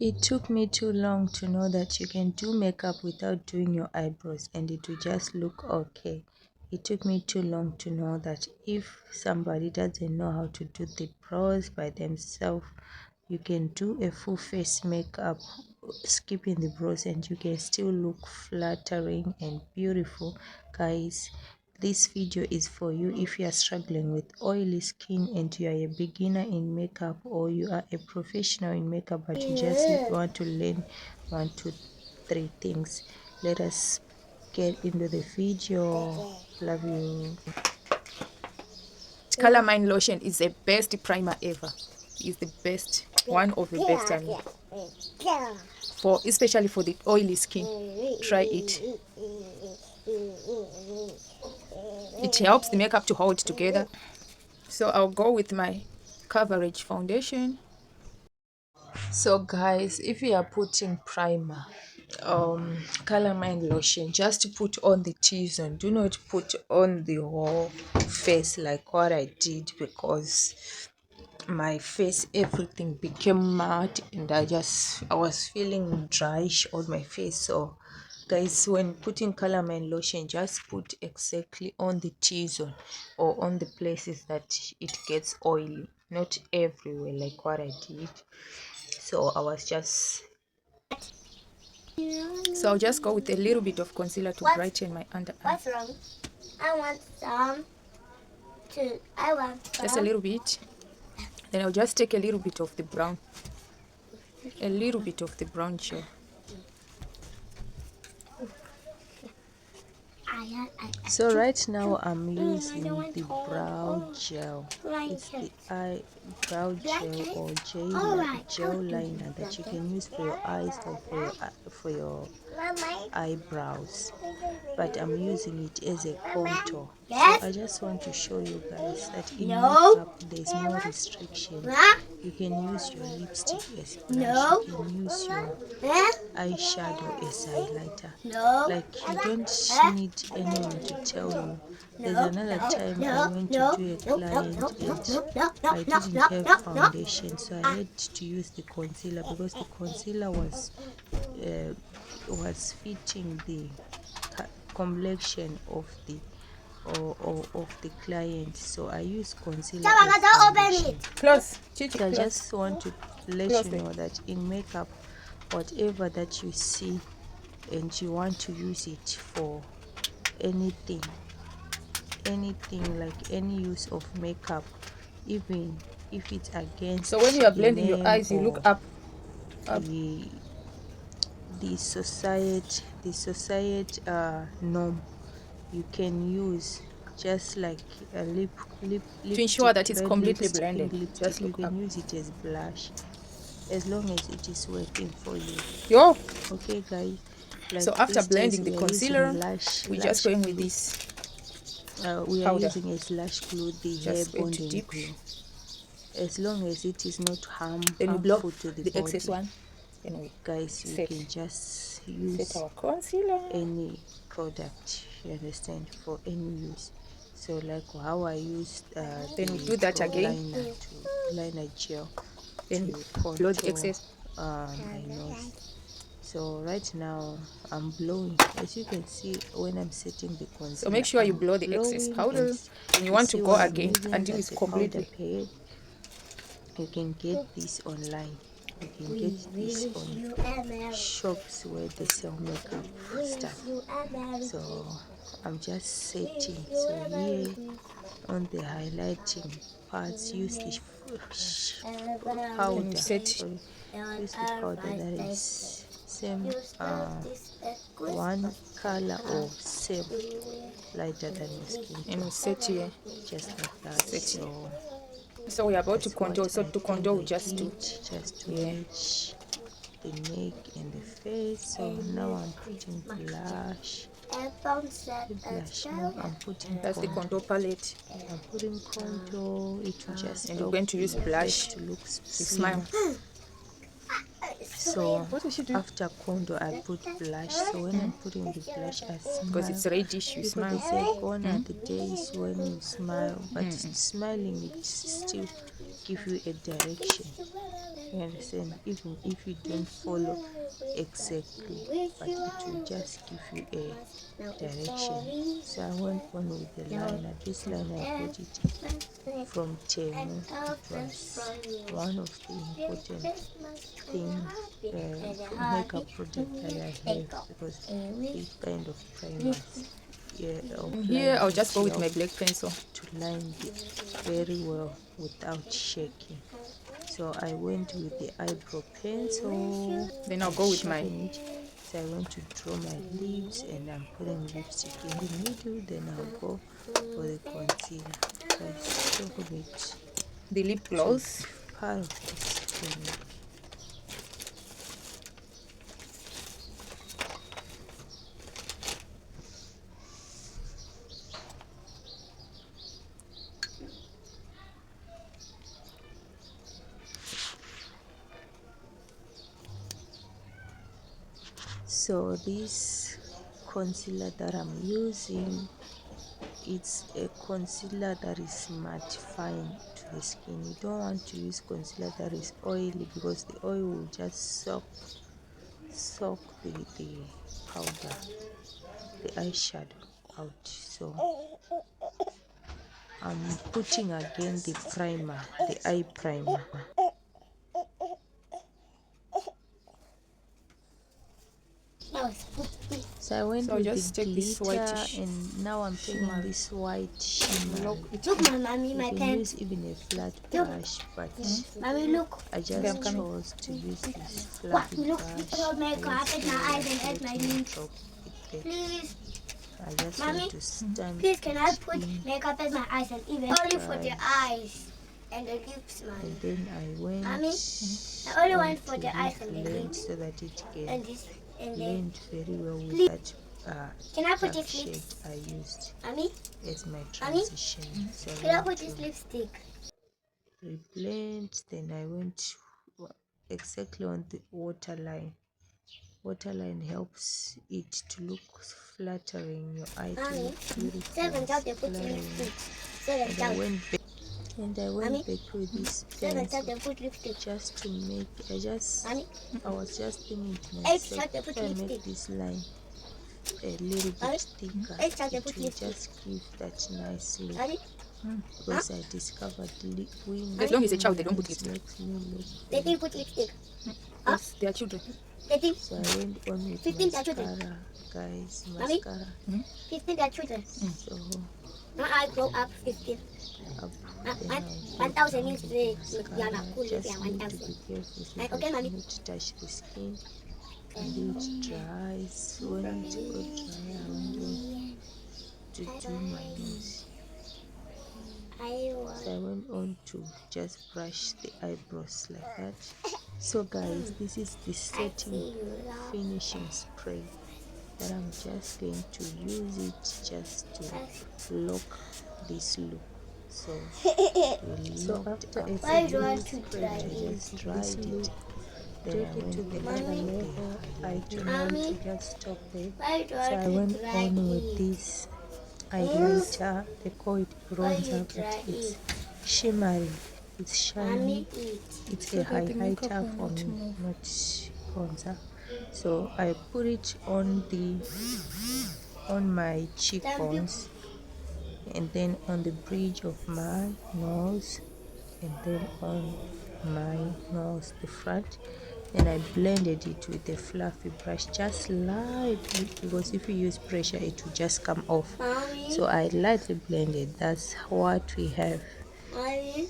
It took me too long to know that you can do makeup without doing your eyebrows and it will just look okay. It took me too long to know that if somebody doesn't know how to do the brows by themselves, you can do a full face makeup skipping the brows and you can still look flattering and beautiful. Guys, this video is for you if you are struggling with oily skin and you are a beginner in makeup, or you are a professional in makeup but you just want to learn 1, 2, 3 things. Let us get into the video. Love you. Calamine lotion is the best primer ever. It's the best, one of the best, I mean, for especially for the oily skin. Try it. It helps the makeup to hold together. So I'll go with my coverage foundation. So guys, if you are putting primer, calamine lotion, just put on the T-zone. Do not put on the whole face like what I did, because my face, everything became matte and I was feeling dryish on my face. So guys, when putting calamine lotion, just put exactly on the T-zone or on the places that it gets oily, not everywhere like what I did. So I'll just go with a little bit of concealer to brighten my under eye. What's wrong? I want some. Just a little bit. Then I'll just take a little bit of the brown. A little bit of the brown gel. So right now I'm using the brow gel. It's the brow gel or gel liner that you can use for your eyes or for your eyebrows, but I'm using it as a contour. So I just want to show you guys that in makeup there's no restriction. You can use your lipstick as blush, you can use your eyeshadow as highlighter. Like, you don't need anyone to tell you. There's another time I went to do a client and I didn't have foundation, so I had to use the concealer because the concealer was fitting the complexion of the client, so I use concealer as foundation. Close. I just want to let you know that in makeup, whatever that you see and you want to use it for anything, like any use of makeup, even if it's against, so when you are blending your eyes, you look up. The society norm, you can use just like a to ensure that it's completely blended. Just you look can up. use it as blush as long as it is working for you. Yo. Okay guys, like, so after blending the concealer, we're just going with this we are powder. using as lash glue, the Just hair going to bonding dip. glue, as long as it is not Then we blow harmful to the the body. excess one. Then we Guys, you can just use set our concealer. any product, you understand, for any use. So like how I used then we do that again. liner gel Then to blow the contour excess. my nose. So right now I'm blowing, as you can see when I'm setting the concealer. So make sure you blow the excess powder, and you want to go again until it's completely. You can get this online. You can get this on shops where they sell makeup stuff. So I'm just setting. So here on the highlighting parts, use the powder. Sorry, use the powder that is same one color or same lighter than your skin. And we set here. Just like that. So we are about to contour. So to contour, we just do match the neck and the face. So now I'm putting blush. Now I'm putting that's the contour palette. I'm putting contour. It will just and we're going to use blush to look smile. So after contour I put blush. So when I'm putting the blush I smile, because it's reddish. You smile. They say gone are the days when you smile, but smiling it still give you a direction. You understand? Even if you don't follow exactly, but it will just give you a direction. So I went on with the liner. This liner I bought it from Temu. It was one of the important things, makeup product that I have, because these kind of primers, Here I'll just go with help my black pencil. to line it very well without shaking. So I went with the eyebrow pencil, Then I'll go with my sharpen it. So I want to draw my lips, and I'm putting lipstick in the middle. Then I'll go for the concealer. Guys, talk about the lip gloss. part of this thing. So this concealer that I'm using, it's a concealer that is mattifying to the skin. You don't want to use concealer that is oily, because the oil will just soak the powder, the eyeshadow out. So I'm putting again the primer, the eye primer. So I went with just the take this glitter, whitish and now I'm taking this white shimmer. Look, my mommy, my You can pen. use even a flat brush, but Mommy, look. I just chose to use this What? fluffy Look, brush. don't make I up just at my eyes and feel at my like letting it knees. drop it there. Please, I just Mommy, want to stamp please, can I it put in, makeup at my eyes and even only for the eyes and the lips, mommy. and then I went Mommy, I only want for onto the eyes and the blend lips so that it and can this and then. blend very well with Please. that Can I put dark this shade lips? I used Mommy, as my transition. So I can I went put to this lipstick? reblend, then I went exactly on the waterline. Waterline helps it to look flattering, your eye to Mommy, look beautiful, 7,000 put flattering. lipstick. And I 7,000. went back, with this pencil 7,000 put lipstick. just to make, Mommy, I was just thinking to 8,000 myself, put if I make lipstick. this line a little Mommy, bit thicker, 8,000 it put will lipstick. just give that nice look. Mommy, Because I discovered As long as a child, they don't put lipstick lipstick. makes me look they very didn't put lipstick. Yes, they are children. They didn't. So I went on with 15 their children. mascara, guys, Mommy? mascara. 15 their children. So Now I grow up 15. up, Uh, then one- I'll 1,000 go means down they- with they are mascara. not cool, Just they are need to 1,000. be careful so Okay, that mommy. you not touch the skin and it dries. When it got dry, I went on to do my nose. So I went on to just brush the eyebrows like that. So guys, this is the setting finishing spray that I'm just going to use it just to lock this look. So after a Why do few I use to spray, dry I it? just dried it. Then I went the back other with the highlighter. I don't want Mommy? to just stop there. Why do So I I went dry on with it? this highlighter. They call it Why you bronzer, dry but it's it? shimmery, it's shiny. Mommy, eat. It's So a that the makeup highlighter will for not me, move. not bronzer. So I put it on my cheekbones, and then on the bridge of my nose, and then on my nose, the front. And I blended it with a fluffy brush, just lightly, because if you use pressure it will just come off. Mommy, So I lightly blended. That's what we have. mommy.